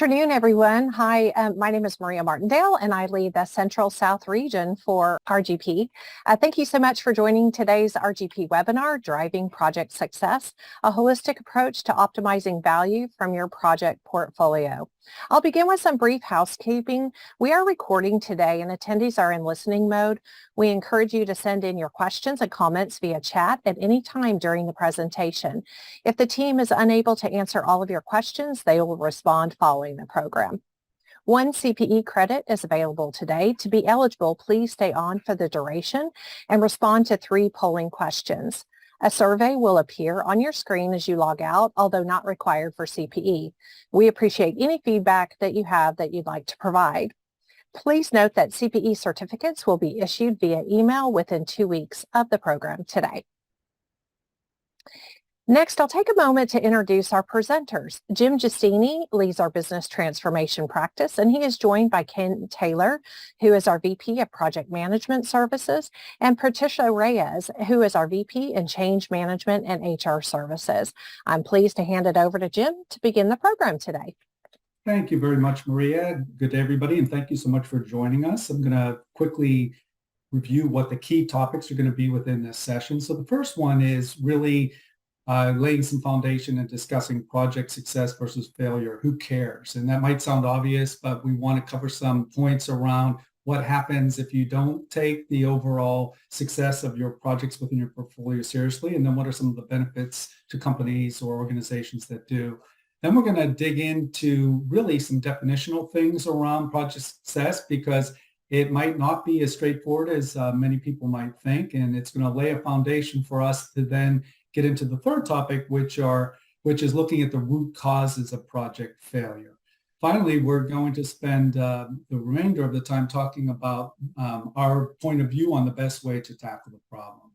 afternoon, everyone. Hi, my name is Maria Martindale, and I lead the Central South region for RGP. Thank you so much for joining today's RGP webinar, Driving Project Success, a holistic approach to optimizing value from your project portfolio. I'll begin with some brief housekeeping. We are recording today and attendees are in listening mode. We encourage you to send in your questions and comments via chat at any time during the presentation. If the team is unable to answer all of your questions, they will respond following the program. 1 CPE credit is available today. To be eligible, please stay on for the duration and respond to 3 polling questions. A survey will appear on your screen as you log out, although not required for CPE. We appreciate any feedback that you have that you'd like to provide. Please note that CPE certificates will be issued via email within 2 weeks of the program today. Next, I'll take a moment to introduce our presenters. Jim Giustini leads our business transformation practice, and he is joined by Ken Taylor, who is our VP of Project Management Services, and Patricia Reyes, who is our VP in Change Management and HR Services. I'm pleased to hand it over to Jim to begin the program today. Thank you very much, Maria. Good day, everybody, and thank you so much for joining us. I'm going to quickly review what the key topics are going to be within this session. So the first one is really laying some foundation and discussing project success versus failure. Who cares? And that might sound obvious, but we want to cover some points around what happens if you don't take the overall success of your projects within your portfolio seriously, and then what are some of the benefits to companies or organizations that do. Then we're going to dig into really some definitional things around project success, because it might not be as straightforward as many people might think, and it's going to lay a foundation for us to then get into the third topic, which is looking at the root causes of project failure. Finally, we're going to spend the remainder of the time talking about our point of view on the best way to tackle the problem.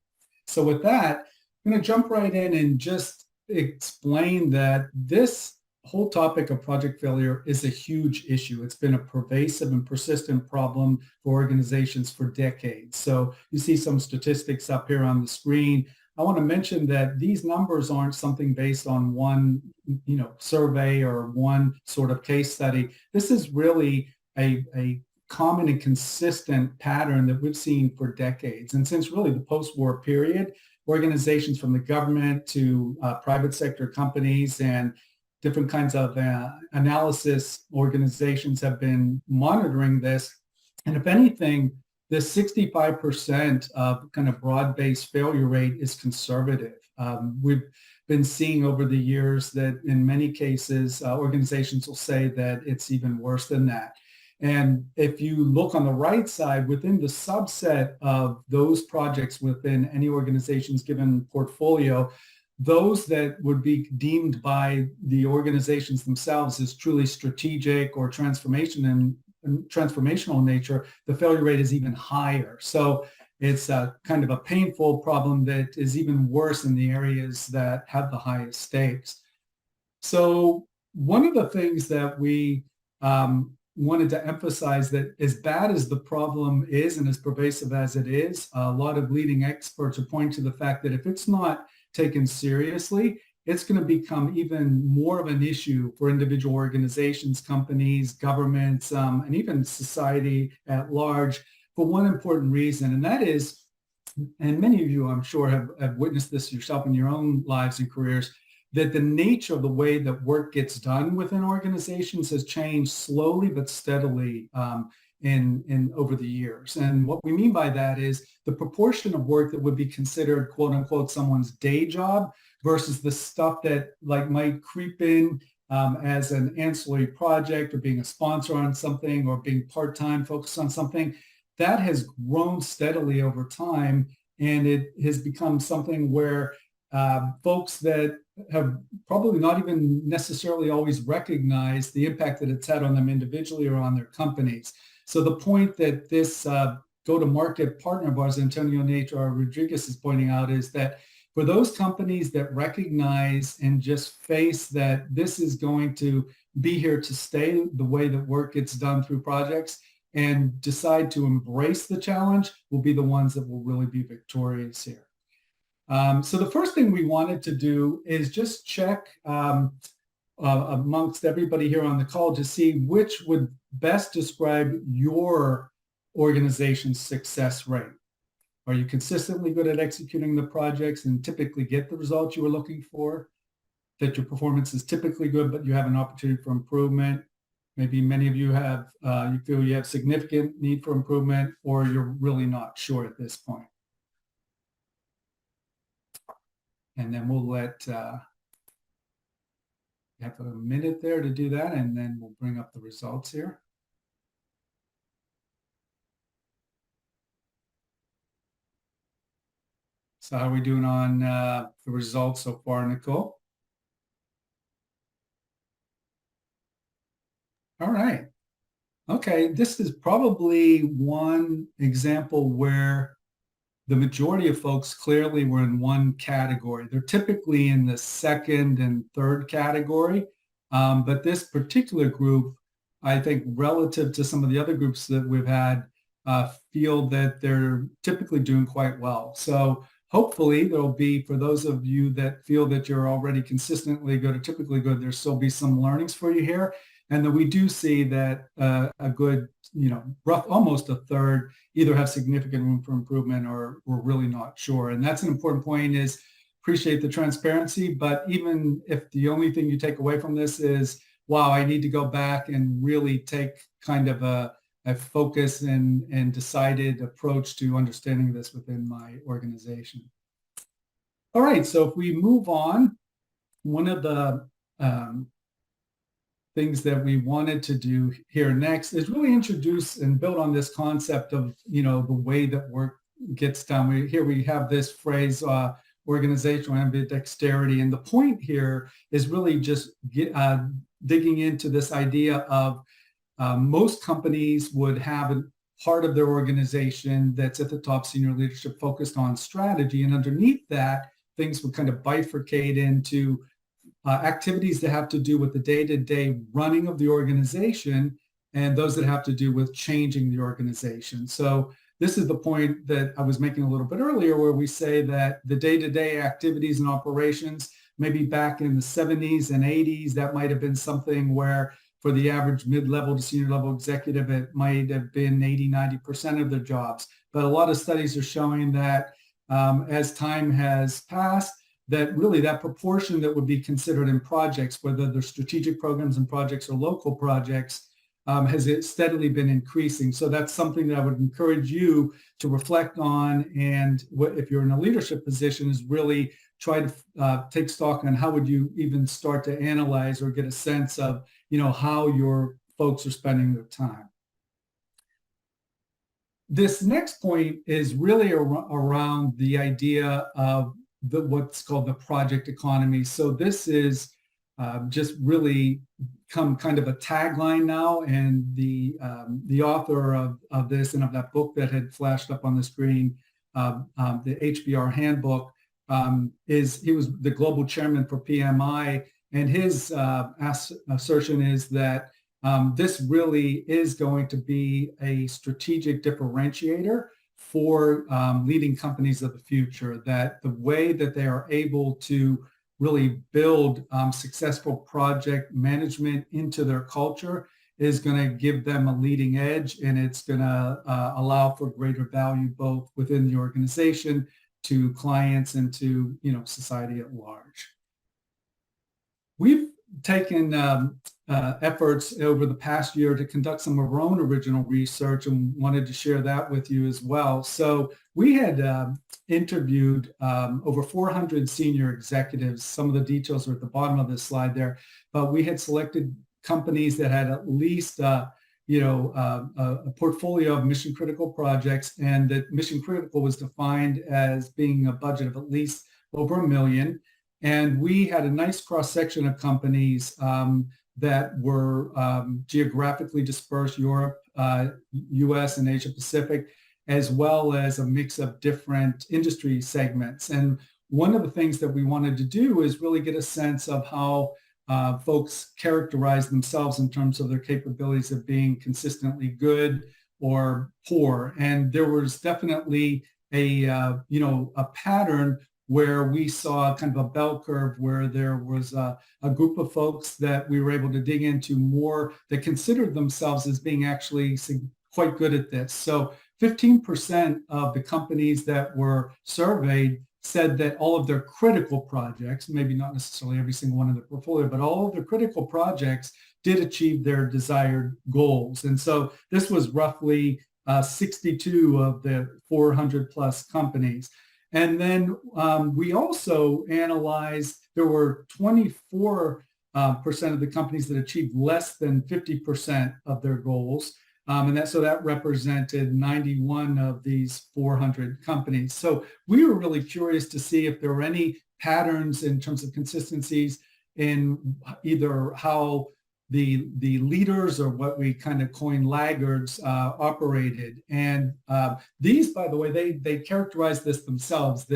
So with that, I'm going to jump right in and just explain that this whole topic of project failure is a huge issue. It's been a pervasive and persistent problem for organizations for decades. So you see some statistics up here on the screen. I want to mention that these numbers aren't something based on one, survey or one sort of case study. This is really a common and consistent pattern that we've seen for decades. And since really the post-war period, organizations from the government to private sector companies and different kinds of analysis organizations have been monitoring this. And if anything, the 65% of kind of broad-based failure rate is conservative. We've been seeing over the years that in many cases, organizations will say that it's even worse than that. And if you look on the right side, within the subset of those projects within any organization's given portfolio, those that would be deemed by the organizations themselves as truly strategic or transformational in nature, the failure rate is even higher. So it's a kind of a painful problem that is even worse in the areas that have the highest stakes. So one of the things that we wanted to emphasize, that as bad as the problem is and as pervasive as it is, a lot of leading experts are pointing to the fact that if it's not taken seriously, it's going to become even more of an issue for individual organizations, companies, governments, and even society at large, for one important reason. And that is, and many of you I'm sure have witnessed this yourself in your own lives and careers, that the nature of the way that work gets done within organizations has changed slowly but steadily in over the years. And what we mean by that is the proportion of work that would be considered, quote unquote, someone's day job versus the stuff that might creep in as an ancillary project or being a sponsor on something or being part-time focused on something, that has grown steadily over time. And it has become something where folks that have probably not even necessarily always recognized the impact that it's had on them individually or on their companies. So the point that this go-to-market partner of ours, Antonio Nator Rodriguez, is pointing out is that for those companies that recognize and just face that this is going to be here to stay, the way that work gets done through projects, and decide to embrace the challenge, will be the ones that will really be victorious here. So the first thing we wanted to do is just check amongst everybody here on the call to see which would best describe your organization's success rate. Are you consistently good at executing the projects and typically get the results you were looking for? That your performance is typically good, but you have an opportunity for improvement? Maybe many of you have, you feel you have significant need for improvement, or you're really not sure at this point. And then we'll let, you have a minute there to do that, and then we'll bring up the results here. So how are we doing on the results so far, Nicole? All right. Okay, this is probably one example where the majority of folks clearly were in one category. They're typically in the second and third category, but this particular group, I think relative to some of the other groups that we've had, feel that they're typically doing quite well. So hopefully there'll be, for those of you that feel that you're already consistently good or typically good, there'll still be some learnings for you here. And that we do see that a good, almost a third either have significant room for improvement or we're really not sure. And that's an important point, is appreciate the transparency. But even if the only thing you take away from this is, wow, I need to go back and really take kind of a focus and decided approach to understanding this within my organization. All right, so if we move on, one of the things that we wanted to do here next is really introduce and build on this concept of, the way that work gets done. Here we have this phrase, organizational ambidexterity. And the point here is really just digging into this idea of most companies would have a part of their organization that's at the top, senior leadership, focused on strategy. And underneath that, things would kind of bifurcate into activities that have to do with the day-to-day running of the organization and those that have to do with changing the organization. So this is the point that I was making a little bit earlier, where we say that the day-to-day activities and operations, maybe back in the 70s and 80s, that might have been something where for the average mid-level to senior level executive, it might have been 80-90% of their jobs. But a lot of studies are showing that as time has passed, that really that proportion that would be considered in projects, whether they're strategic programs and projects or local projects, has steadily been increasing. So that's something that I would encourage you to reflect on. And if you're in a leadership position, is really try to take stock on how would you even start to analyze or get a sense of, how your folks are spending their time. This next point is really around the idea of what's called the project economy. So this is just really come kind of a tagline now, and the author of this and of that book that had flashed up on the screen, the HBR handbook, he was the global chairman for PMI, and his assertion is that this really is going to be a strategic differentiator for leading companies of the future, that the way that they are able to really build successful project management into their culture is going to give them a leading edge, and it's going to allow for greater value both within the organization, to clients, and to society at large. We've taken efforts over the past year to conduct some of our own original research and wanted to share that with you as well. So we had interviewed over 400 senior executives. Some of the details are at the bottom of this slide there, but we had selected companies that had at least a portfolio of mission critical projects, and that mission critical was defined as being a budget of at least over $1 million. And we had a nice cross-section of companies that were geographically dispersed, Europe, US, and Asia Pacific, as well as a mix of different industry segments. And one of the things that we wanted to do is really get a sense of how folks characterize themselves in terms of their capabilities of being consistently good or poor. And there was definitely a pattern where we saw kind of a bell curve where there was a group of folks that we were able to dig into more that considered themselves as being actually quite good at this. So 15% of the companies that were surveyed said that all of their critical projects, maybe not necessarily every single one in the portfolio, but all of the critical projects did achieve their desired goals. And so this was roughly 62 of the 400 plus companies. And then we also analyzed, there were 24% of the companies that achieved less than 50% of their goals. So that represented 91 of these 400 companies. So we were really curious to see if there were any patterns in terms of consistencies in either how the leaders, or what we kind of coined laggards, operated. And these, by the way, they characterized this themselves,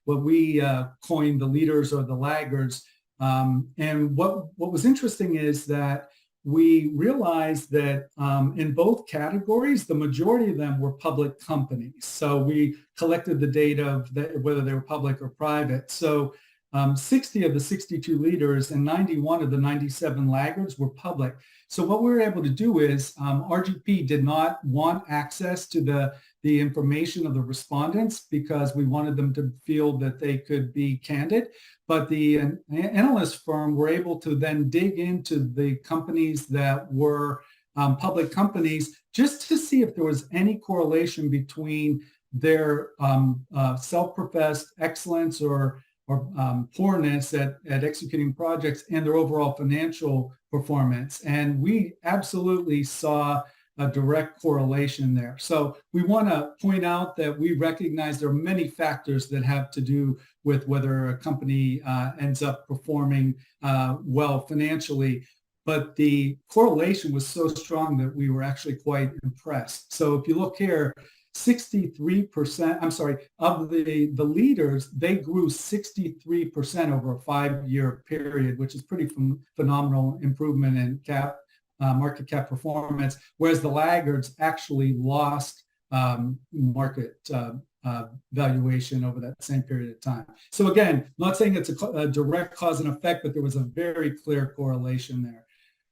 what we coined the leaders or the laggards. And what was interesting is that we realized that in both categories, the majority of them were public companies. So we collected the data of whether they were public or private. So 60 of the 62 leaders and 91 of the 97 laggards were public. So what we were able to do is RGP did not want access to the information of the respondents because we wanted them to feel that they could be candid. But the analyst firm were able to then dig into the companies that were public companies just to see if there was any correlation between their self-professed excellence or poorness at executing projects and their overall financial performance. And we absolutely saw a direct correlation there. So we want to point out that we recognize there are many factors that have to do with whether a company ends up performing well financially. But the correlation was so strong that we were actually quite impressed. So if you look here, 63%, of the leaders, they grew 63% over a 5-year period, which is pretty phenomenal improvement in market cap performance, whereas the laggards actually lost market valuation over that same period of time. So again, not saying it's a direct cause and effect, but there was a very clear correlation there.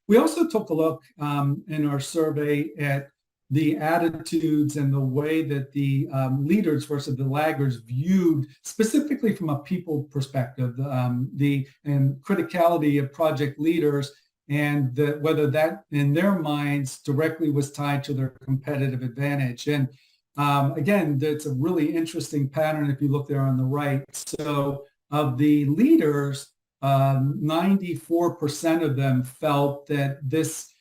We also took a look in our survey at the attitudes and the way that the leaders versus the laggards viewed, specifically from a people perspective, the criticality of project leaders, and whether that in their minds directly was tied to their competitive advantage. And again, that's a really interesting pattern if you look there on the right. So of the leaders, 94% of them felt that this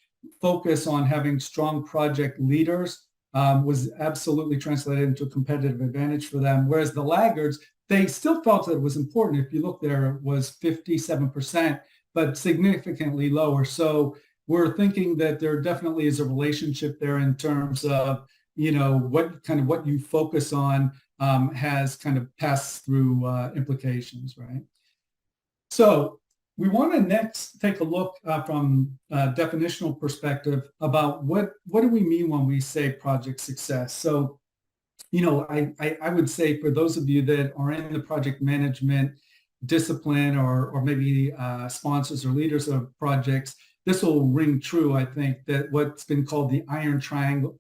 focus on having strong project leaders was absolutely translated into a competitive advantage for them. Whereas the laggards, they still felt that it was important. If you look there, it was 57%, but significantly lower. So we're thinking that there definitely is a relationship there in terms of, what you focus on has kind of passed through implications, right? So we want to next take a look from a definitional perspective about what do we mean when we say project success. So, I would say for those of you that are in the project management discipline or maybe sponsors or leaders of projects, this will ring true, I think, that what's been called the iron triangle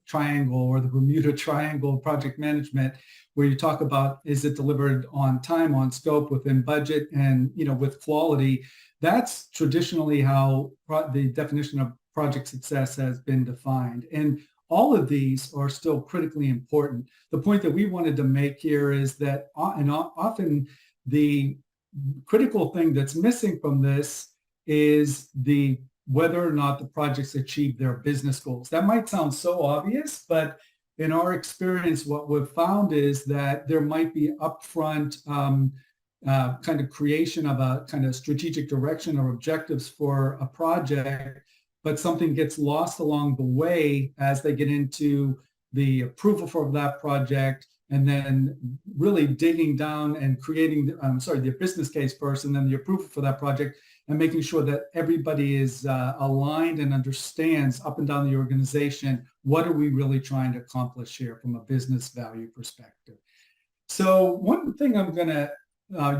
or the Bermuda Triangle of project management, where you talk about, is it delivered on time, on scope, within budget, and with quality. That's traditionally how the definition of project success has been defined. And all of these are still critically important. The point that we wanted to make here is that often the critical thing that's missing from this is whether or not the projects achieve their business goals. That might sound so obvious, but in our experience, what we've found is that there might be upfront kind of creation of a kind of strategic direction or objectives for a project, but something gets lost along the way as they get into the approval for that project, and then really digging down and creating the business case first, and then the approval for that project, and making sure that everybody is aligned and understands up and down the organization, what are we really trying to accomplish here from a business value perspective. So one thing I'm going to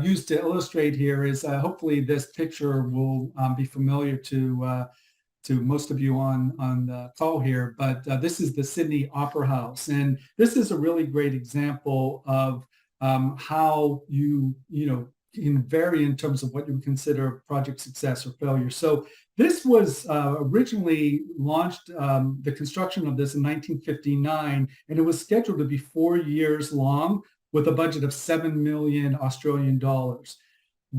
use to illustrate here is hopefully this picture will be familiar to most of you on the call here, but this is the Sydney Opera House. And this is a really great example of how you can vary in terms of what you would consider project success or failure. So this was originally launched, the construction of this in 1959, and it was scheduled to be 4 years long with a budget of 7 million Australian dollars.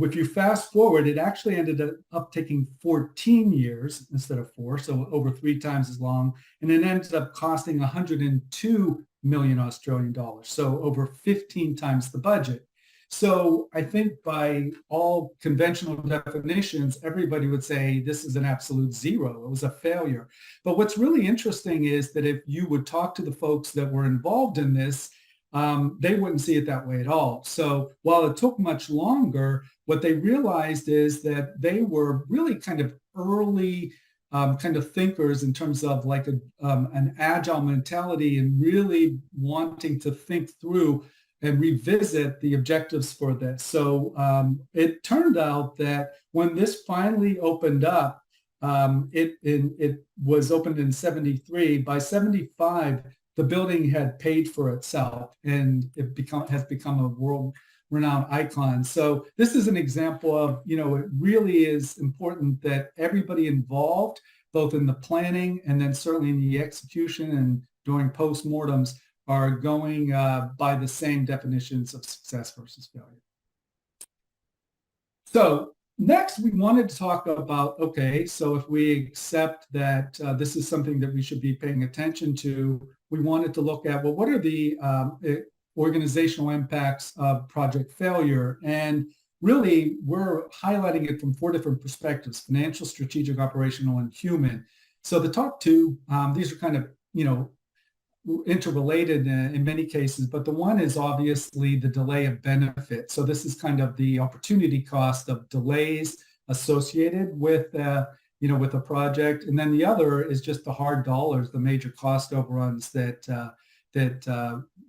If you fast forward, it actually ended up taking 14 years instead of 4, so over 3 times as long, and it ended up costing 102 million Australian dollars, so over 15 times the budget. So I think by all conventional definitions, everybody would say this is an absolute zero. It was a failure. But what's really interesting is that if you would talk to the folks that were involved in this, they wouldn't see it that way at all. So while it took much longer, what they realized is that they were really kind of early kind of thinkers in terms of like an agile mentality and really wanting to think through and revisit the objectives for this. So it turned out that when this finally opened up, it was opened in 73. By 75, the building had paid for itself and it has become a world-renowned icon. So this is an example of, it really is important that everybody involved, both in the planning and then certainly in the execution and during postmortems, are going by the same definitions of success versus failure. So next, we wanted to talk about, okay, so if we accept that this is something that we should be paying attention to, we wanted to look at, well, what are the organizational impacts of project failure? And really, we're highlighting it from 4 different perspectives: financial, strategic, operational, and human. So the top 2, these are kind of, interrelated in many cases, but the one is obviously the delay of benefit. So this is kind of the opportunity cost of delays associated with with a project, and then the other is just the hard dollars, the major cost overruns that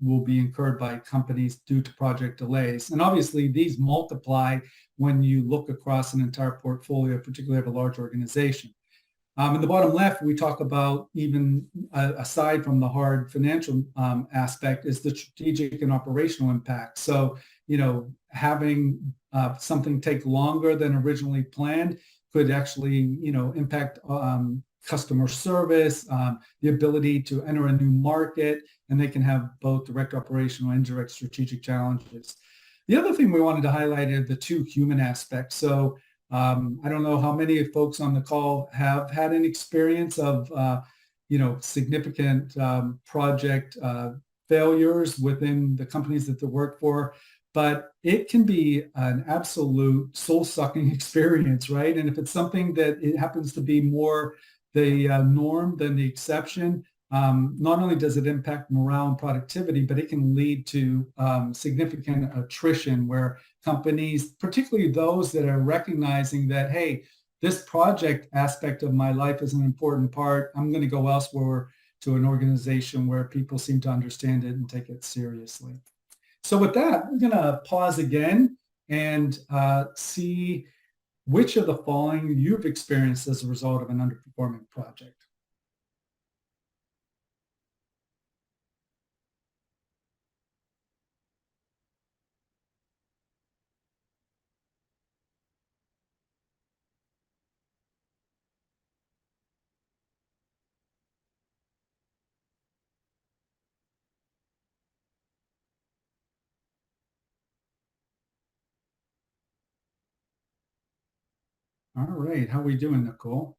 will be incurred by companies due to project delays. And obviously these multiply when you look across an entire portfolio, particularly of a large organization. In the bottom left, we talk about, even aside from the hard financial aspect, is the strategic and operational impact. So, having something take longer than originally planned could actually, impact customer service, the ability to enter a new market, and they can have both direct operational and indirect strategic challenges. The other thing we wanted to highlight are the 2 human aspects. So I don't know how many folks on the call have had an experience of, significant project failures within the companies that they work for, but it can be an absolute soul-sucking experience, right? And if it's something that it happens to be more the norm than the exception, not only does it impact morale and productivity, but it can lead to significant attrition where companies, particularly those that are recognizing that, hey, this project aspect of my life is an important part, I'm going to go elsewhere to an organization where people seem to understand it and take it seriously. So with that, we're going to pause again and see which of the following you've experienced as a result of an underperforming project. All right, how are we doing, Nicole?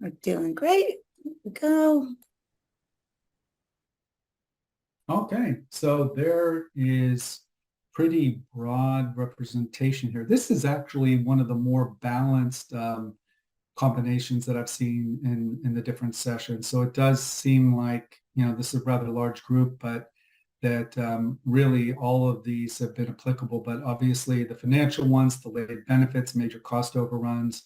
We're doing great. Here we go. Okay, so there is pretty broad representation here. This is actually one of the more balanced combinations that I've seen in the different sessions. So it does seem like, this is a rather large group, but that really all of these have been applicable. But obviously the financial ones, delayed benefits, major cost overruns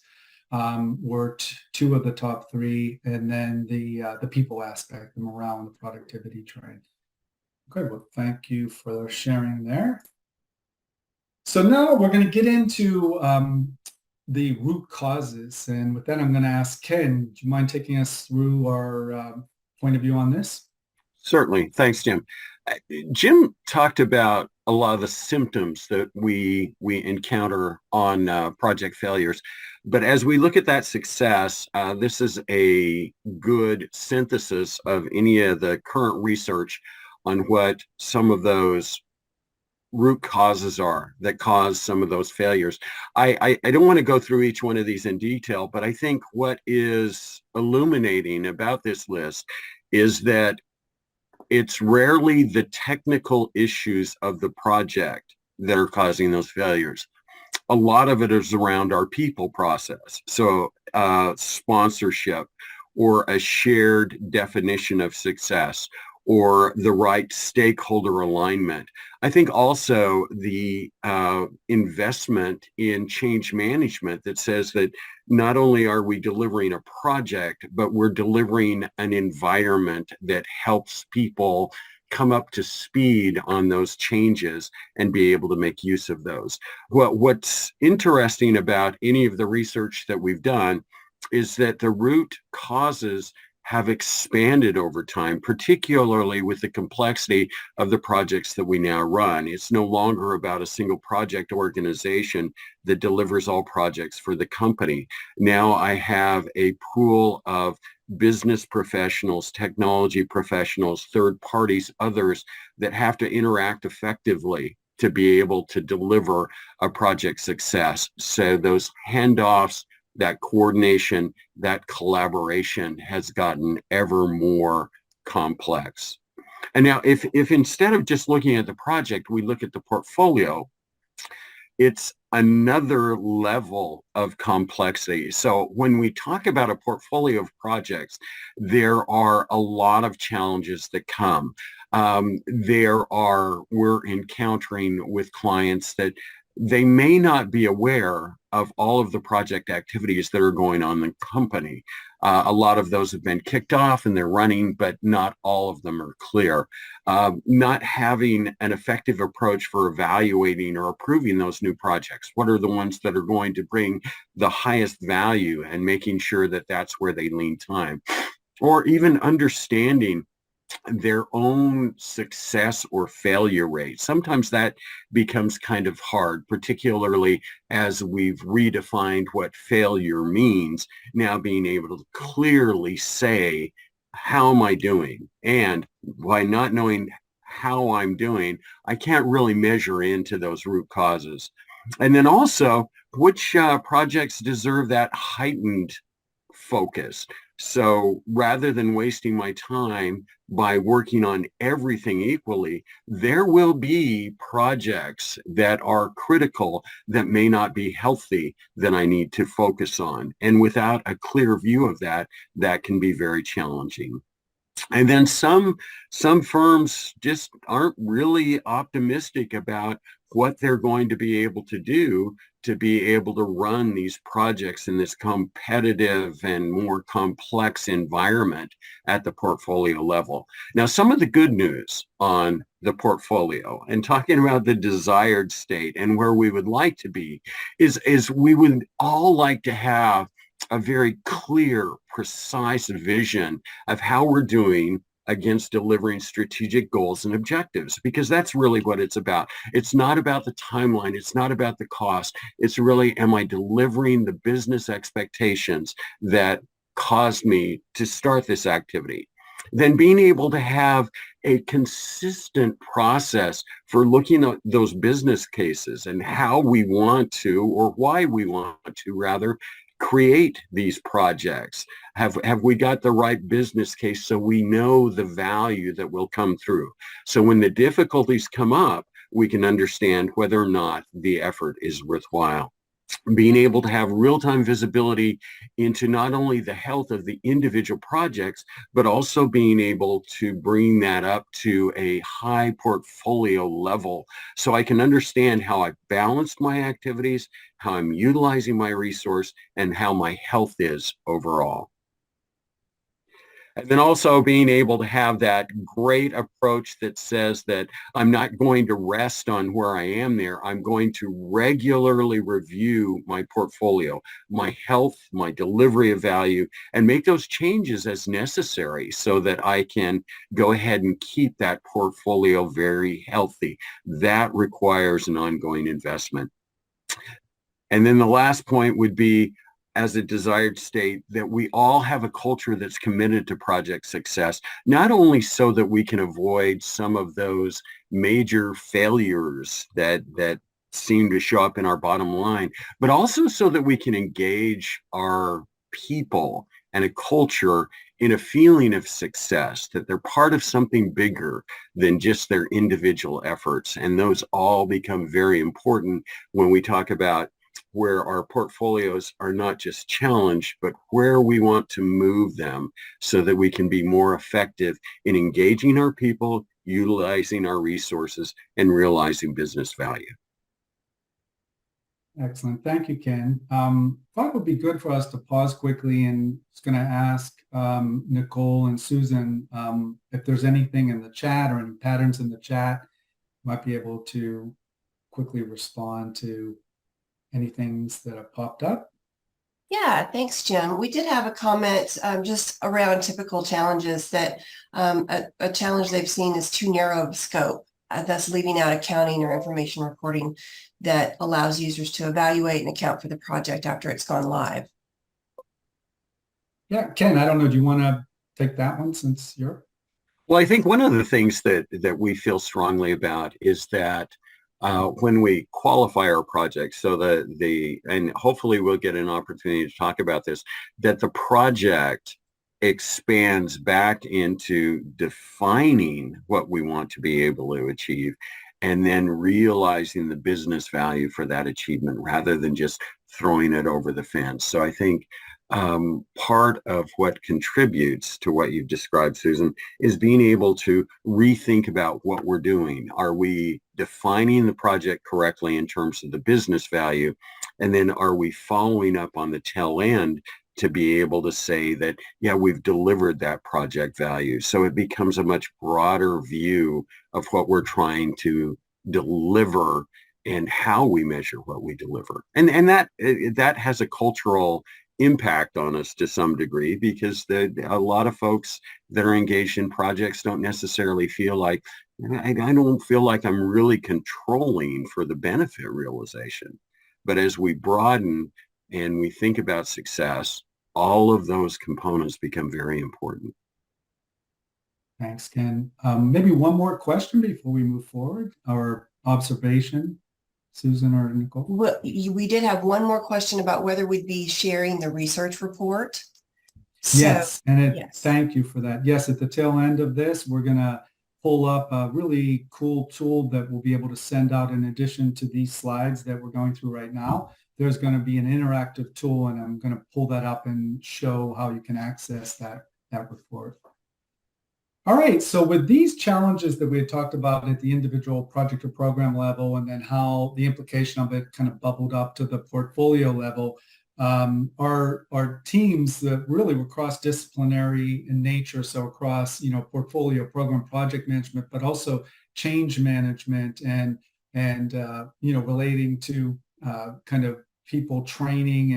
were 2 of the top 3. And then the people aspect, the morale and the productivity trend. Okay, well, thank you for sharing there. So now we're going to get into the root causes. And with that, I'm going to ask Ken, do you mind taking us through our point of view on this? Certainly. Thanks, Jim. Jim talked about a lot of the symptoms that we encounter on project failures. But as we look at that success, this is a good synthesis of any of the current research on what some of those root causes are that cause some of those failures. I don't want to go through each one of these in detail, but I think what is illuminating about this list is that it's rarely the technical issues of the project that are causing those failures. A lot of it is around our people process. So sponsorship or a shared definition of success or the right stakeholder alignment. I think also the investment in change management that says that not only are we delivering a project, but we're delivering an environment that helps people come up to speed on those changes and be able to make use of those. What's interesting about any of the research that we've done is that the root causes have expanded over time, particularly with the complexity of the projects that we now run. It's no longer about a single project organization that delivers all projects for the company. Now I have a pool of business professionals, technology professionals, third parties, others that have to interact effectively to be able to deliver a project success. So those handoffs, that coordination, that collaboration has gotten ever more complex. And now if instead of just looking at the project, we look at the portfolio, it's another level of complexity. So when we talk about a portfolio of projects, there are a lot of challenges that come. We're encountering with clients that they may not be aware of all of the project activities that are going on in the company. A lot of those have been kicked off and they're running, but not all of them are clear. Not having an effective approach for evaluating or approving those new projects. What are the ones that are going to bring the highest value and making sure that that's where they lean time? Or even understanding their own success or failure rate. Sometimes that becomes kind of hard, particularly as we've redefined what failure means, now being able to clearly say, how am I doing? And by not knowing how I'm doing, I can't really measure into those root causes. And then also, which projects deserve that heightened focus? So rather than wasting my time by working on everything equally, there will be projects that are critical that may not be healthy that I need to focus on. And without a clear view of that, that can be very challenging. And then some firms just aren't really optimistic about what they're going to be able to do to be able to run these projects in this competitive and more complex environment at the portfolio level. Now, some of the good news on the portfolio and talking about the desired state and where we would like to be is we would all like to have a very clear, precise vision of how we're doing against delivering strategic goals and objectives, because that's really what it's about. It's not about the timeline. It's not about the cost. It's really, am I delivering the business expectations that caused me to start this activity? Then being able to have a consistent process for looking at those business cases and how we want to, or why we want to rather, create these projects. Have we got the right business case so we know the value that will come through? So when the difficulties come up, we can understand whether or not the effort is worthwhile. Being able to have real-time visibility into not only the health of the individual projects, but also being able to bring that up to a high portfolio level so I can understand how I've balanced my activities, how I'm utilizing my resource, and how my health is overall. And then also being able to have that great approach that says that I'm not going to rest on where I am there. I'm going to regularly review my portfolio, my health, my delivery of value, and make those changes as necessary so that I can go ahead and keep that portfolio very healthy. That requires an ongoing investment. And then the last point would be, as a desired state, that we all have a culture that's committed to project success, not only so that we can avoid some of those major failures that seem to show up in our bottom line, but also so that we can engage our people and a culture in a feeling of success, that they're part of something bigger than just their individual efforts. And those all become very important when we talk about where our portfolios are not just challenged, but where we want to move them so that we can be more effective in engaging our people, utilizing our resources, and realizing business value. Excellent. Thank you, Ken. Thought it would be good for us to pause quickly, and it's going to ask Nicole and Susan if there's anything in the chat or any patterns in the chat, might be able to quickly respond to any things that have popped up. Yeah, thanks, Jim. We did have a comment just around typical challenges that a challenge they've seen is too narrow of scope, thus leaving out accounting or information reporting that allows users to evaluate and account for the project after it's gone live. Yeah, Ken, I don't know, do you want to take that one since you're? Well, I think one of the things that we feel strongly about is that when we qualify our projects, so that and hopefully we'll get an opportunity to talk about this, that the project expands back into defining what we want to be able to achieve and then realizing the business value for that achievement rather than just throwing it over the fence. So I think part of what contributes to what you've described, Susan, is being able to rethink about what we're doing. Are we defining the project correctly in terms of the business value? And then are we following up on the tail end to be able to say that, yeah, we've delivered that project value? So it becomes a much broader view of what we're trying to deliver and how we measure what we deliver. And that has a cultural impact on us to some degree, because a lot of folks that are engaged in projects don't necessarily feel like, I don't feel like I'm really controlling for the benefit realization. But as we broaden and we think about success, all of those components become very important. Thanks, Ken. Maybe one more question before we move forward, or observation, Susan or Nicole? Well, we did have one more question about whether we'd be sharing the research report. Yes, and yes. Thank you for that. Yes, at the tail end of this, we're going to pull up a really cool tool that we'll be able to send out in addition to these slides that we're going through right now. There's going to be an interactive tool, and I'm going to pull that up and show how you can access that report. All right, so with these challenges that we had talked about at the individual project or program level, and then how the implication of it kind of bubbled up to the portfolio level, our teams that really were cross-disciplinary in nature, so across, portfolio, program, project management, but also change management and relating to kind of people training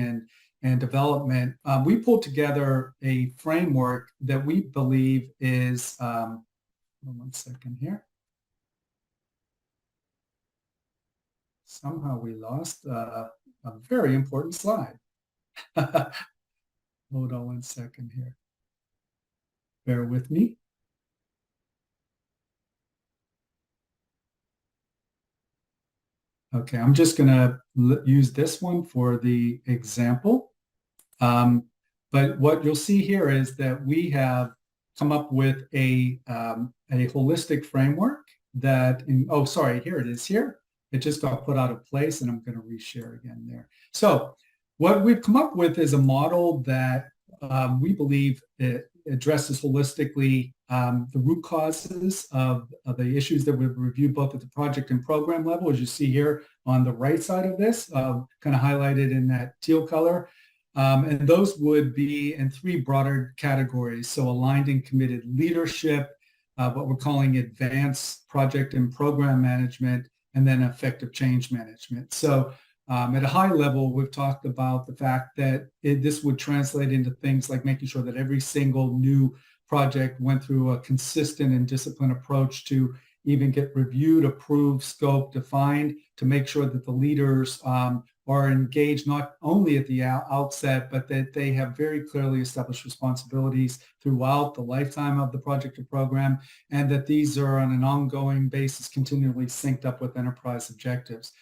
and development, we pulled together a framework that we believe is, one second here. Somehow we lost a very important slide. Hold on one second here. Bear with me. Okay, I'm just going to use this one for the example. But what you'll see here is that we have come up with a holistic framework that, here it is here. It just got put out of place, and I'm going to reshare again there. So what we've come up with is a model that we believe it addresses holistically the root causes of the issues that we've reviewed both at the project and program level, as you see here on the right side of this, kind of highlighted in that teal color. And those would be in three broader categories. So aligned and committed leadership, what we're calling advanced project and program management, and then effective change management. So at a high level, we've talked about the fact that this would translate into things like making sure that every single new project went through a consistent and disciplined approach to even get reviewed, approved, scoped, defined, to make sure that the leaders are engaged not only at the outset, but that they have very clearly established responsibilities throughout the lifetime of the project or program, and that these are on an ongoing basis continually synced up with enterprise objectives.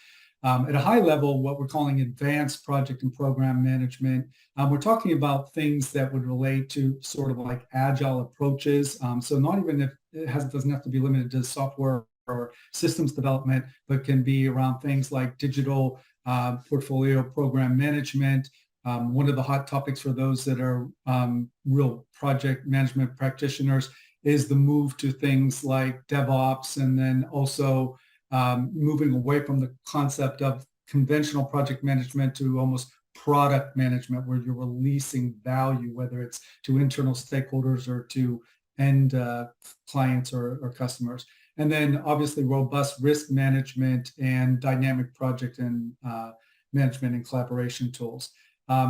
At a high level, what we're calling advanced project and program management, we're talking about things that would relate to sort of like agile approaches. So not even if it doesn't have to be limited to software or systems development, but can be around things like digital portfolio program management. One of the hot topics for those that are real project management practitioners is the move to things like DevOps, and then also moving away from the concept of conventional project management to almost product management, where you're releasing value, whether it's to internal stakeholders or to end clients or customers. And then obviously robust risk management and dynamic project and management and collaboration tools.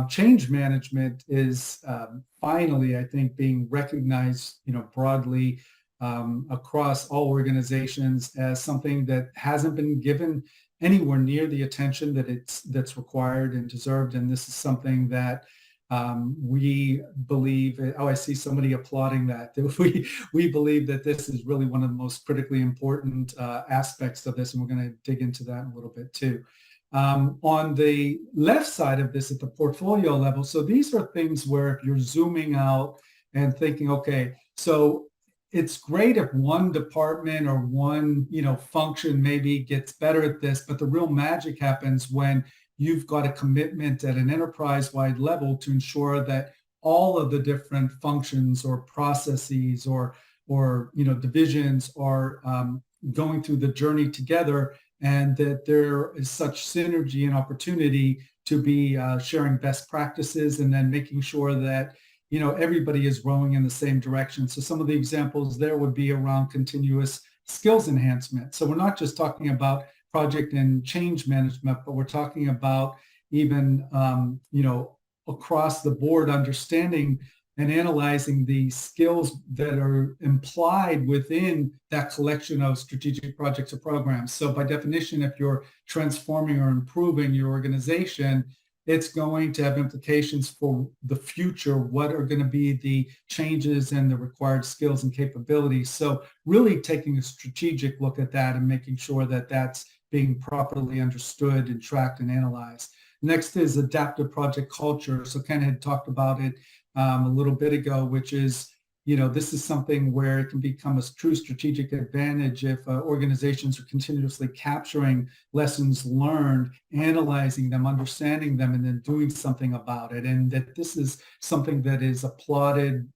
Change management is finally, I think, being recognized, broadly across all organizations as something that hasn't been given anywhere near the attention that's required and deserved. And this is something that we believe, I see somebody applauding that we believe that this is really one of the most critically important aspects of this, and we're going to dig into that in a little bit too. On the left side of this at the portfolio level, so these are things where if you're zooming out and thinking, okay, so it's great if one department or one function maybe gets better at this, but the real magic happens when you've got a commitment at an enterprise-wide level to ensure that all of the different functions or processes or divisions are going through the journey together, and that there is such synergy and opportunity to be sharing best practices, and then making sure that everybody is rowing in the same direction. So some of the examples there would be around continuous skills enhancement. So we're not just talking about project and change management, but we're talking about even, across the board understanding and analyzing the skills that are implied within that collection of strategic projects or programs. So by definition, if you're transforming or improving your organization, it's going to have implications for the future. What are going to be the changes and the required skills and capabilities? So really taking a strategic look at that and making sure that that's being properly understood and tracked and analyzed. Next is adaptive project culture. So Ken had talked about it a little bit ago, which is, this is something where it can become a true strategic advantage if organizations are continuously capturing lessons learned, analyzing them, understanding them, and then doing something about it. And that this is something that is applauded,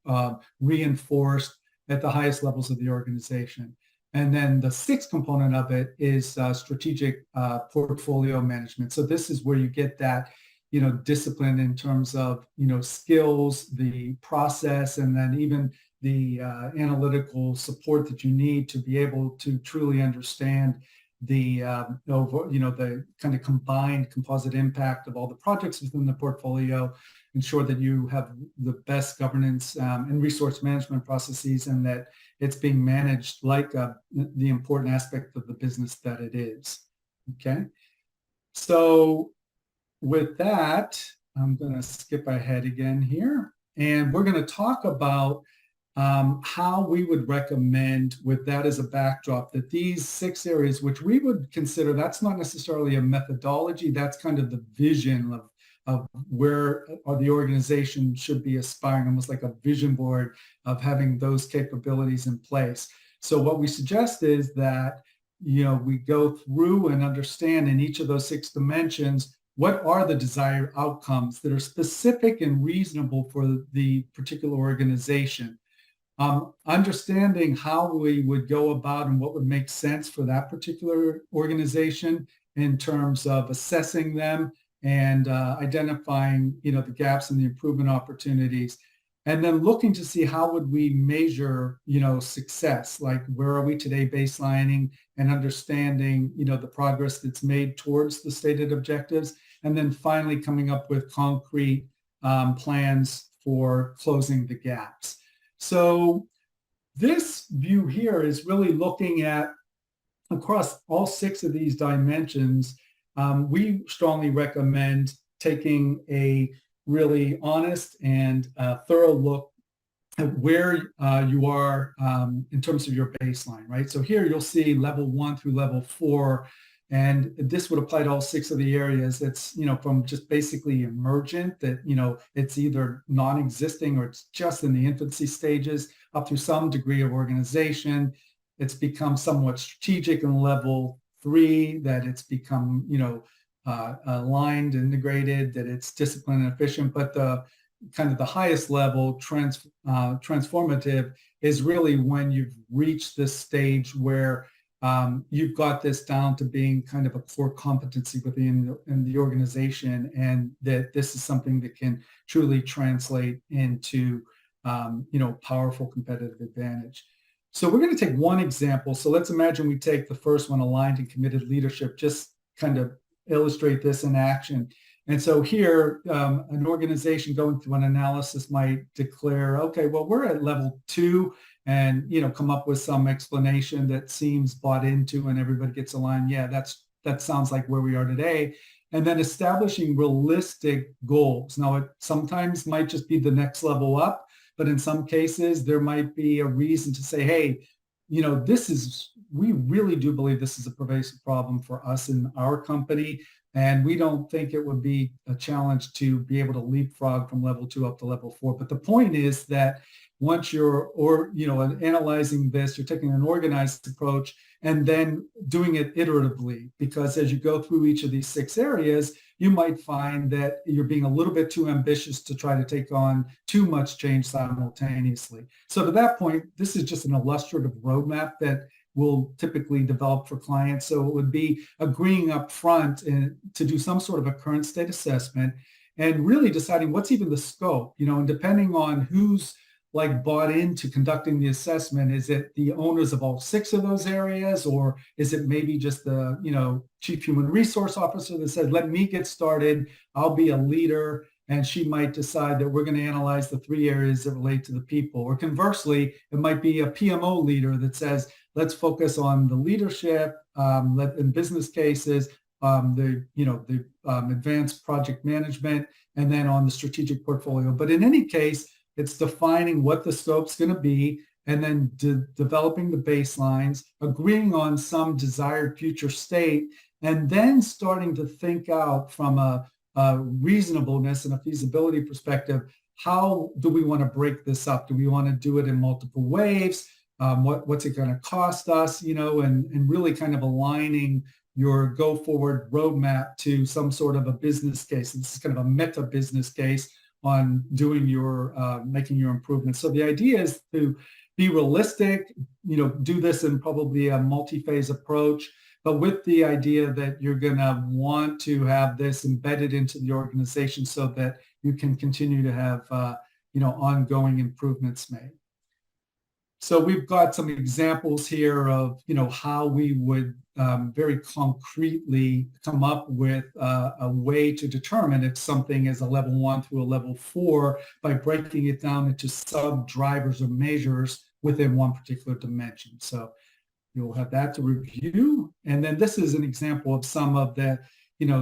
reinforced at the highest levels of the organization. And then the sixth component of it is strategic portfolio management. So this is where you get that discipline in terms of, skills, the process, and then even the analytical support that you need to be able to truly understand the, the kind of combined composite impact of all the projects within the portfolio, ensure that you have the best governance and resource management processes, and that it's being managed like the important aspect of the business that it is. Okay. So with that, I'm going to skip ahead again here, and we're going to talk about how we would recommend, with that as a backdrop, that these 6 areas, which we would consider, that's not necessarily a methodology, that's kind of the vision of where the organization should be aspiring, almost like a vision board of having those capabilities in place. So what we suggest is that, we go through and understand in each of those 6 dimensions, what are the desired outcomes that are specific and reasonable for the particular organization? Understanding how we would go about and what would make sense for that particular organization in terms of assessing them, and identifying, the gaps and the improvement opportunities, and then looking to see how would we measure, success, like where are we today baselining and understanding, the progress that's made towards the stated objectives, and then finally coming up with concrete plans for closing the gaps. So this view here is really looking at across all 6 of these dimensions. We strongly recommend taking a really honest and thorough look at where you are in terms of your baseline, right? So here you'll see level 1 through level 4, and this would apply to all 6 of the areas. It's, from just basically emergent, that, it's either non-existing or it's just in the infancy stages, up through some degree of organization. It's become somewhat strategic in level 3, that it's become, aligned, integrated, that it's disciplined and efficient. But the kind of the highest level, transformative, is really when you've reached this stage where you've got this down to being kind of a core competency within the organization, and that this is something that can truly translate into powerful competitive advantage. So we're going to take one example. So let's imagine we take the first one, aligned and committed leadership, just kind of illustrate this in action. And so here, an organization going through an analysis might declare, okay, well, we're at level 2, and, come up with some explanation that seems bought into and everybody gets aligned. Yeah, that sounds like where we are today. And then establishing realistic goals. Now, it sometimes might just be the next level up, but in some cases, there might be a reason to say, hey, we really do believe this is a pervasive problem for us in our company, and we don't think it would be a challenge to be able to leapfrog from level 2 up to level 4. But the point is that once you're analyzing this, you're taking an organized approach and then doing it iteratively, because as you go through each of these 6 areas, you might find that you're being a little bit too ambitious to try to take on too much change simultaneously. So to that point, this is just an illustrative roadmap that will typically develop for clients. So it would be agreeing up front and to do some sort of a current state assessment, and really deciding what's even the scope, and depending on who's bought into conducting the assessment. Is it the owners of all 6 of those areas, or is it maybe just the, chief human resource officer that said, let me get started, I'll be a leader, and she might decide that we're going to analyze the 3 areas that relate to the people. Or conversely, it might be a PMO leader that says, let's focus on the leadership, in business cases, the advanced project management, and then on the strategic portfolio. But in any case, it's defining what the scope's going to be, and then developing the baselines, agreeing on some desired future state, and then starting to think out from a reasonableness and a feasibility perspective, how do we want to break this up? Do we want to do it in multiple waves? What's it going to cost us? And really kind of aligning your go forward roadmap to some sort of a business case. This is kind of a meta business case on doing making your improvements. So the idea is to be realistic, do this in probably a multi-phase approach, but with the idea that you're going to want to have this embedded into the organization so that you can continue to have, ongoing improvements made. So we've got some examples here of, how we would very concretely come up with a way to determine if something is a level 1 through a level 4 by breaking it down into sub-drivers or measures within one particular dimension. So you'll have that to review. And then this is an example of some of the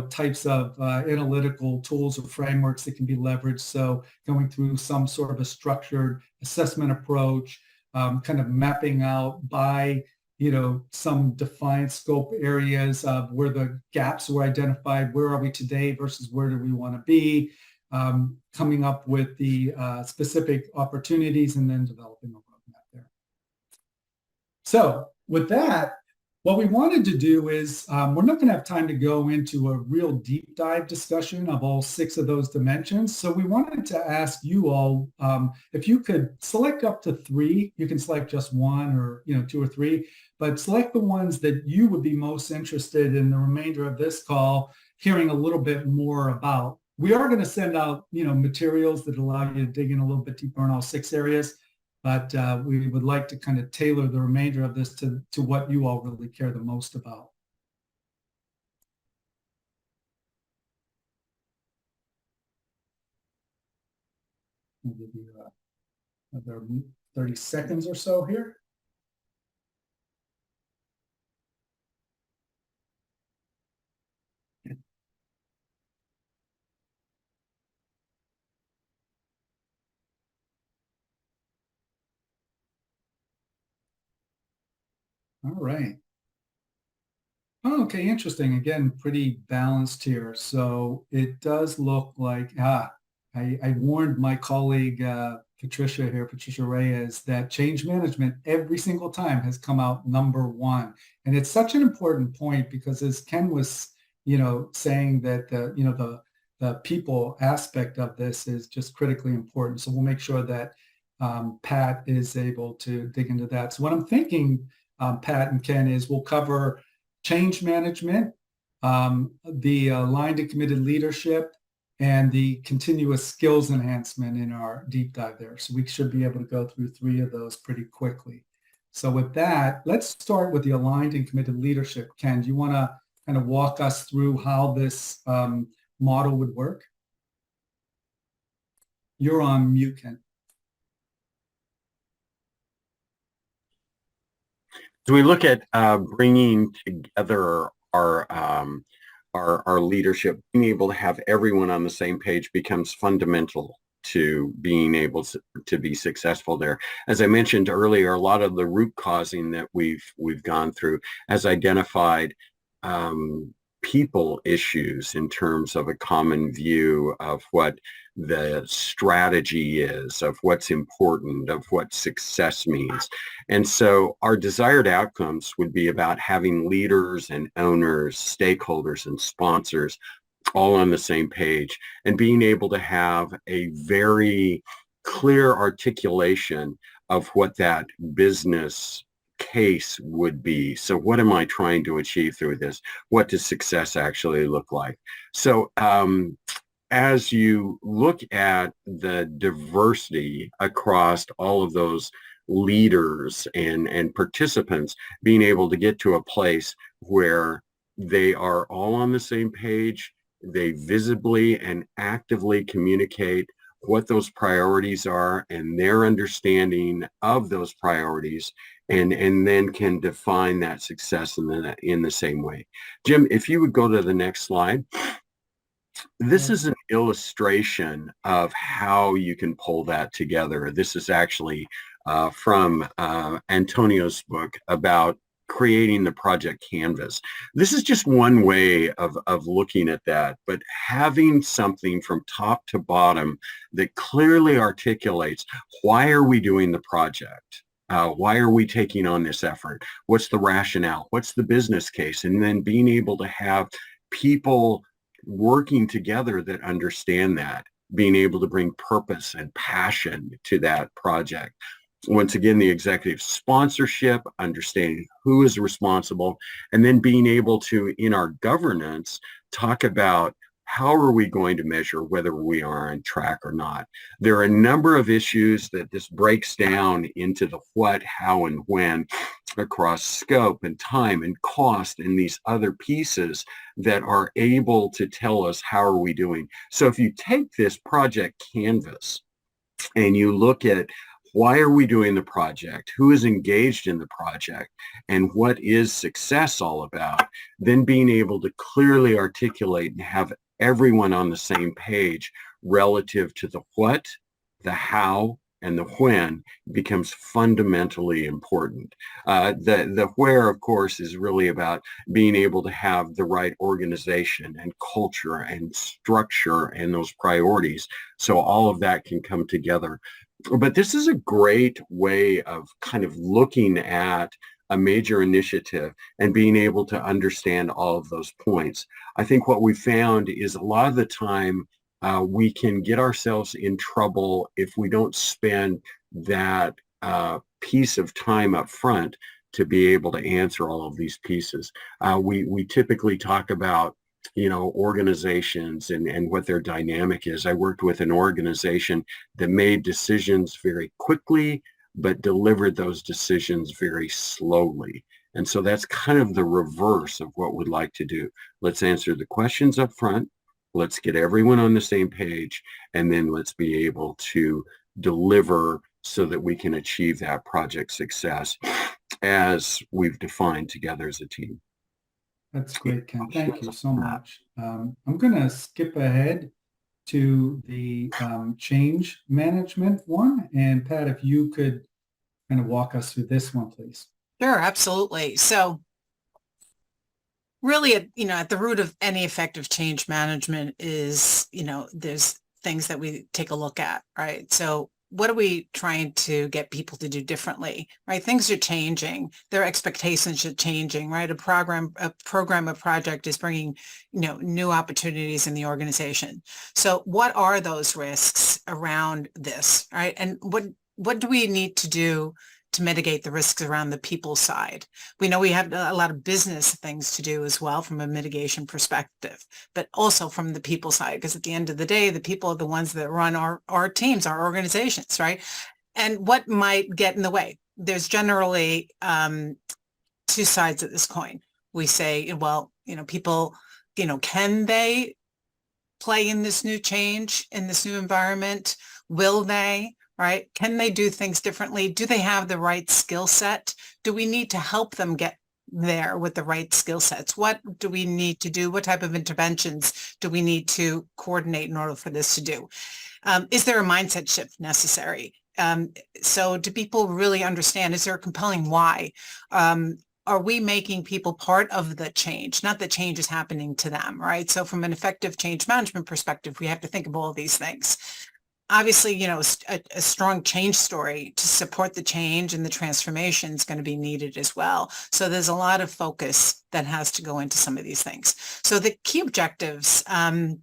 types of analytical tools or frameworks that can be leveraged. So going through some sort of a structured assessment approach, kind of mapping out by, some defined scope areas of where the gaps were identified, where are we today versus where do we want to be, coming up with the specific opportunities, and then developing a roadmap there. So with that, what we wanted to do is, we're not going to have time to go into a real deep dive discussion of all 6 of those dimensions. So we wanted to ask you all, if you could select up to 3, you can select just 1 or 2 or 3, but select the ones that you would be most interested in the remainder of this call, hearing a little bit more about. We are going to send out, materials that allow you to dig in a little bit deeper in all 6 areas, but we would like to kind of tailor the remainder of this to what you all really care the most about. I'll give you another 30 seconds or so here. All right. Oh, okay, interesting. Again, pretty balanced here. So it does look like, I warned my colleague, Patricia Reyes, that change management every single time has come out number 1. And it's such an important point because as Ken was, saying that the people aspect of this is just critically important. So we'll make sure that Pat is able to dig into that. So what I'm thinking, Pat and Ken, is we'll cover change management, the aligned and committed leadership, and the continuous skills enhancement in our deep dive there. So we should be able to go through 3 of those pretty quickly. So with that, let's start with the aligned and committed leadership. Ken, do you want to kind of walk us through how this model would work? You're on mute, Ken. So we look at bringing together our leadership. Being able to have everyone on the same page becomes fundamental to being able to be successful there. As I mentioned earlier, a lot of the root causing that we've gone through has identified people issues in terms of a common view of what the strategy is, of what's important, of what success means. And so our desired outcomes would be about having leaders and owners, stakeholders and sponsors all on the same page and being able to have a very clear articulation of what that business case would be. So what am I trying to achieve through this? What does success actually look like? So as you look at the diversity across all of those leaders and participants, being able to get to a place where they are all on the same page, they visibly and actively communicate what those priorities are and their understanding of those priorities, and then can define that success in the same way. Jim, if you would go to the next slide. This is an illustration of how you can pull that together. This is actually from Antonio's book about creating the project canvas. This is just one way of looking at that, but having something from top to bottom that clearly articulates, why are we doing the project? Why are we taking on this effort? What's the rationale? What's the business case? And then being able to have people working together that understand that, being able to bring purpose and passion to that project. Once again, the executive sponsorship, understanding who is responsible, and then being able to, in our governance, talk about how are we going to measure whether we are on track or not. There are a number of issues that this breaks down into the what, how, and when across scope and time and cost and these other pieces that are able to tell us how are we doing. So if you take this project canvas and you look at why are we doing the project? Who is engaged in the project? And what is success all about? Then being able to clearly articulate and have everyone on the same page relative to the what, the how, and the when becomes fundamentally important. The where, of course, is really about being able to have the right organization and culture and structure and those priorities. So all of that can come together. But this is a great way of kind of looking at a major initiative and being able to understand all of those points. I think what we found is a lot of the time we can get ourselves in trouble if we don't spend that piece of time up front to be able to answer all of these pieces. We typically talk about organizations and what their dynamic is. I worked with an organization that made decisions very quickly, but delivered those decisions very slowly. And so that's kind of the reverse of what we'd like to do. Let's answer the questions up front. Let's get everyone on the same page, and then let's be able to deliver so that we can achieve that project success as we've defined together as a team. That's great, Ken. Thank you so much. I'm going to skip ahead to the change management one. And Pat, if you could kind of walk us through this one, please. Sure, absolutely. So really, at the root of any effective change management is, there's things that we take a look at, right? So what are we trying to get people to do differently, right? Things are changing. Their expectations are changing, right? A project is bringing, new opportunities in the organization. So what are those risks around this, right? And what do we need to do to mitigate the risks around the people side? We know we have a lot of business things to do as well from a mitigation perspective, but also from the people side, because at the end of the day, the people are the ones that run our teams, our organizations, right? And what might get in the way? There's generally two sides of this coin. We say, well, people, can they play in this new change, in this new environment? Will they? Right? Can they do things differently? Do they have the right skill set? Do we need to help them get there with the right skill sets? What do we need to do? What type of interventions do we need to coordinate in order for this to do? Is there a mindset shift necessary? So do people really understand? Is there a compelling why? Are we making people part of the change, not the change is happening to them, right? So from an effective change management perspective, we have to think of all these things. Obviously, a strong change story to support the change and the transformation is going to be needed as well. So there's a lot of focus that has to go into some of these things. So the key objectives and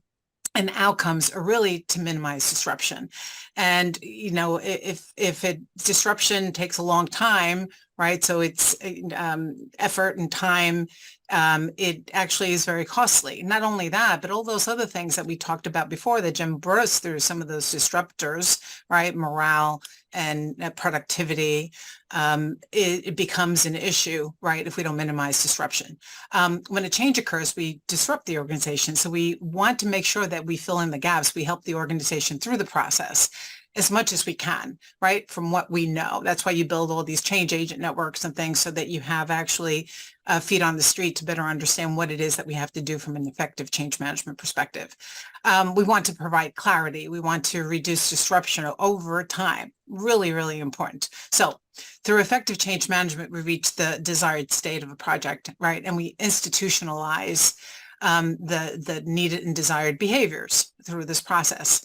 outcomes are really to minimize disruption. And, if disruption takes a long time, right? So it's effort and time. It actually is very costly. Not only that, but all those other things that we talked about before that Jim brought us through, some of those disruptors, right? Morale and productivity, it becomes an issue, right? If we don't minimize disruption. When a change occurs, we disrupt the organization. So we want to make sure that we fill in the gaps. We help the organization through the process as much as we can, right? From what we know. That's why you build all these change agent networks and things so that you have actually feet on the street to better understand what it is that we have to do from an effective change management perspective. We want to provide clarity. We want to reduce disruption over time. Really, really important. So through effective change management, we reach the desired state of a project, right? And we institutionalize the needed and desired behaviors through this process.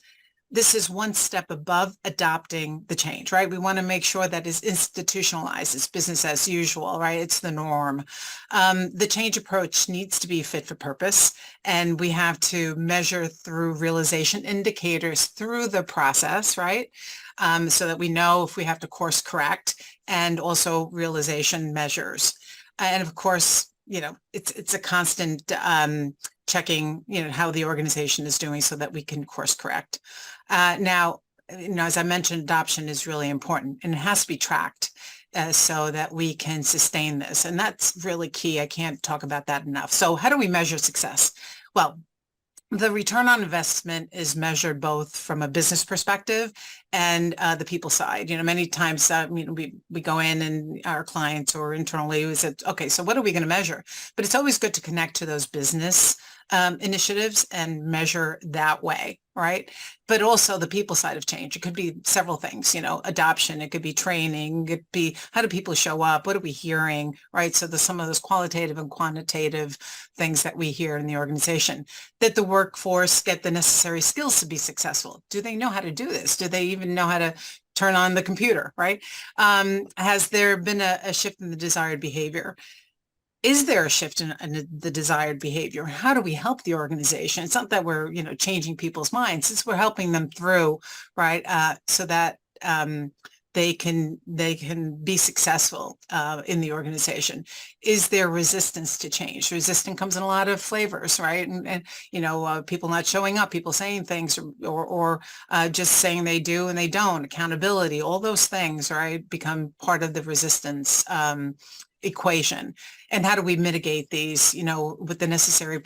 This is one step above adopting the change, right? We want to make sure that it's institutionalized. It's business as usual, right? It's the norm. The change approach needs to be fit for purpose, and we have to measure through realization indicators through the process, right? So that we know if we have to course correct, and also realization measures. And of course, it's a constant checking, how the organization is doing so that we can course correct. Now, as I mentioned, adoption is really important, and it has to be tracked so that we can sustain this. And that's really key. I can't talk about that enough. So how do we measure success? Well, the return on investment is measured both from a business perspective and the people side. Many times, we go in and our clients or internally, we said, okay, so what are we going to measure? But it's always good to connect to those business initiatives and measure that way, right? But also the people side of change. It could be several things, adoption, it could be training, it could be how do people show up? What are we hearing, right? So there's some of those qualitative and quantitative things that we hear in the organization. That the workforce get the necessary skills to be successful. Do they know how to do this? Do they even know how to turn on the computer, right? Has there been a shift in the desired behavior? Is there a shift in the desired behavior? How do we help the organization? It's not that we're, changing people's minds. It's we're helping them through, right? So that they can be successful in the organization? Is there resistance to change? Resistance comes in a lot of flavors, right? And people not showing up, people saying things, or just saying they do and they don't. Accountability, all those things, right, become part of the resistance equation. And how do we mitigate these, with the necessary?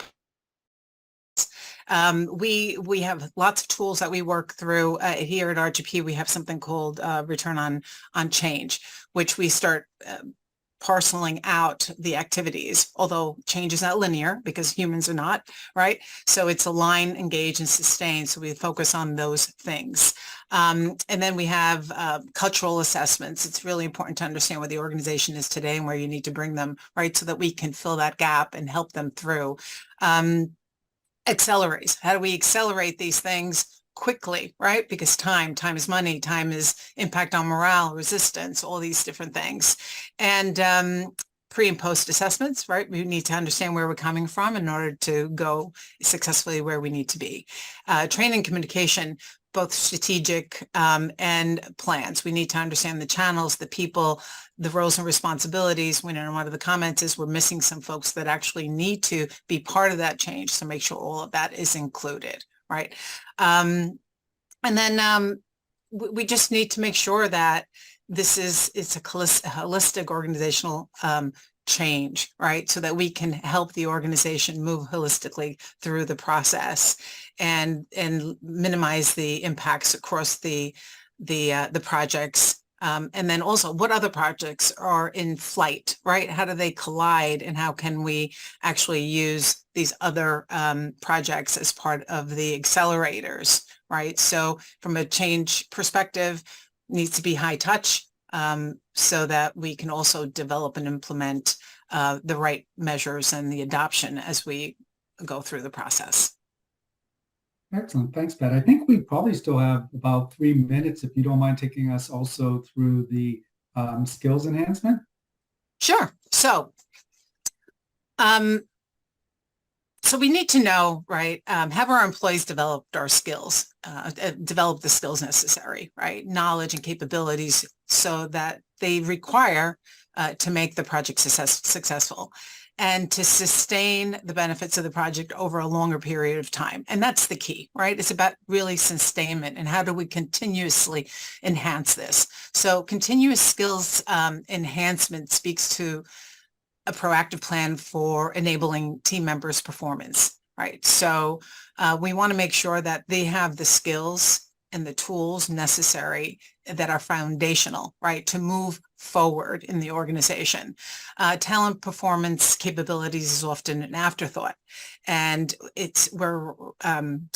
We have lots of tools that we work through here at RGP. We have something called return on change, which we start parceling out the activities, although change is not linear because humans are not, right? So it's align, engage, and sustain. So we focus on those things. And then we have cultural assessments. It's really important to understand where the organization is today and where you need to bring them, right? So that we can fill that gap and help them through. Accelerates. How do we accelerate these things quickly, right? Because time is money, time is impact on morale, resistance, all these different things. And pre and post assessments, right? We need to understand where we're coming from in order to go successfully where we need to be. Training communication, both strategic and plans. We need to understand the channels, the people, the roles and responsibilities. We know one of the comments is we're missing some folks that actually need to be part of that change. So make sure all of that is included, right? And then we just need to make sure that it's a holistic organizational change, right? So that we can help the organization move holistically through the process and minimize the impacts across the projects. And then also what other projects are in flight, right? How do they collide and how can we actually use these other projects as part of the accelerators, right? So from a change perspective, needs to be high touch so that we can also develop and implement the right measures and the adoption as we go through the process. Excellent. Thanks, Pat. I think we probably still have about 3 minutes, if you don't mind taking us also through the skills enhancement. Sure. So we need to know, right, have our employees developed our skills, develop the skills necessary, right, knowledge and capabilities so that they require to make the project successful and to sustain the benefits of the project over a longer period of time. And that's the key, right? It's about really sustainment and how do we continuously enhance this? So continuous skills enhancement speaks to a proactive plan for enabling team members' performance, right? So we want to make sure that they have the skills and the tools necessary that are foundational, right, to move forward in the organization. Talent performance capabilities is often an afterthought, and it's where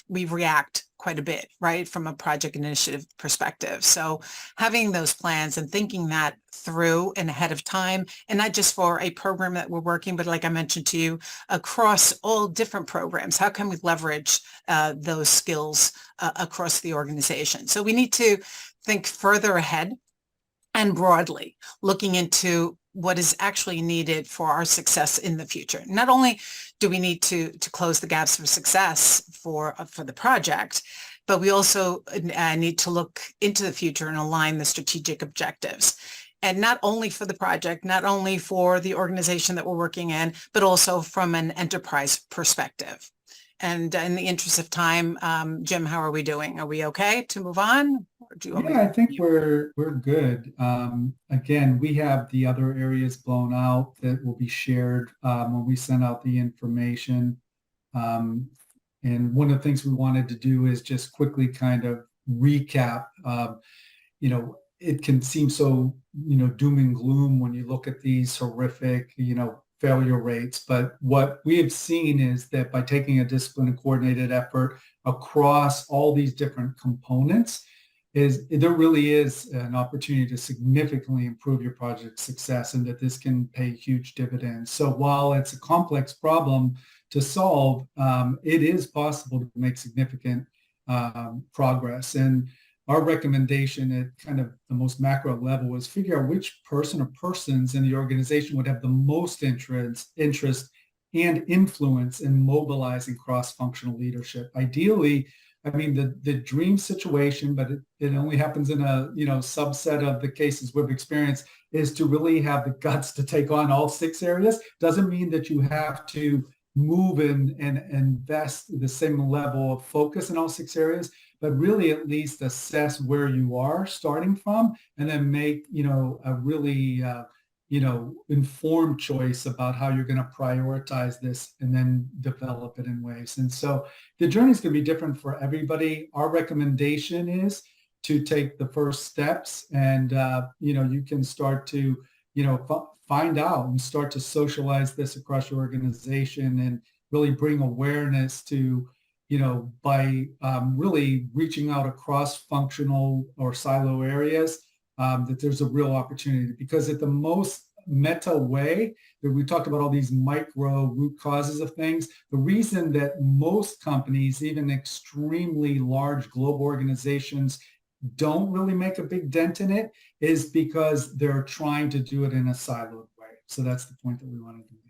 we react quite a bit, right, from a project initiative perspective. So having those plans and thinking that through and ahead of time, and not just for a program that we're working, but like I mentioned to you, across all different programs, how can we leverage those skills across the organization? So we need to think further ahead and broadly, looking into what is actually needed for our success in the future. Not only do we need to close the gaps for success for the project, but we also need to look into the future and align the strategic objectives. And not only for the project, not only for the organization that we're working in, but also from an enterprise perspective. And in the interest of time, Jim, how are we doing? Are we okay to move on? Or do you want me to I think we're good. Again, we have the other areas blown out that will be shared when we send out the information. And one of the things we wanted to do is just quickly kind of recap. It can seem so, doom and gloom when you look at these horrific, failure rates. But what we have seen is that by taking a disciplined and coordinated effort across all these different components, there really is an opportunity to significantly improve your project success, and that this can pay huge dividends. So while it's a complex problem to solve, it is possible to make significant progress. And our recommendation at kind of the most macro level is figure out which person or persons in the organization would have the most interest and influence in mobilizing cross-functional leadership. Ideally, I mean, the dream situation, but it only happens in a, subset of the cases we've experienced, is to really have the guts to take on all 6 areas. Doesn't mean that you have to move and invest the same level of focus in all 6 areas, but really at least assess where you are starting from, and then make, a really, informed choice about how you're going to prioritize this and then develop it in ways. And so the journey is going to be different for everybody. Our recommendation is to take the first steps, and, you can start to, find out and start to socialize this across your organization and really bring awareness to, by really reaching out across functional or silo areas, that there's a real opportunity. Because at the most meta way that we talked about all these micro root causes of things, the reason that most companies, even extremely large global organizations, don't really make a big dent in it is because they're trying to do it in a siloed way. So that's the point that we wanted to make.